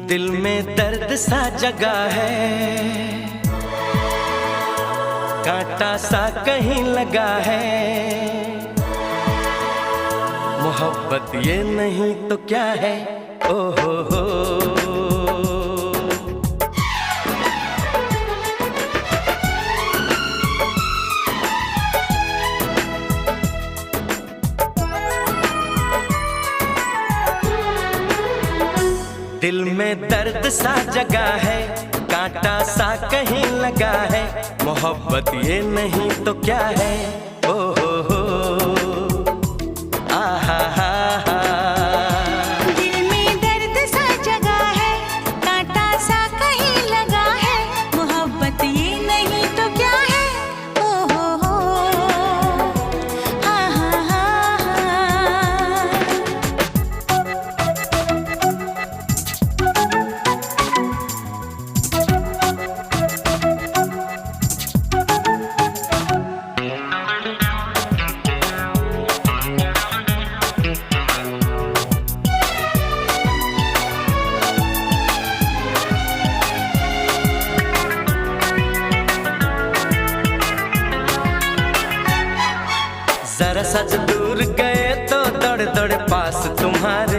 दिल में दर्द सा जगा है, कांटा सा कहीं लगा है। मोहब्बत ये नहीं तो क्या है, ओ हो। दिल में दर्द सा जगा है, कांटा सा कहीं लगा है। मोहब्बत ये नहीं तो क्या है, ओ हो। आहा हा हा। दिल में दर्द सा जगा है, कांटा सा कहीं लगा है। मोहब्बत ये नहीं तो क्या है, ओ हो। आहा हा हा। जरा सच दूर गए तो दौड़ दौड़ पास तुम्हारे।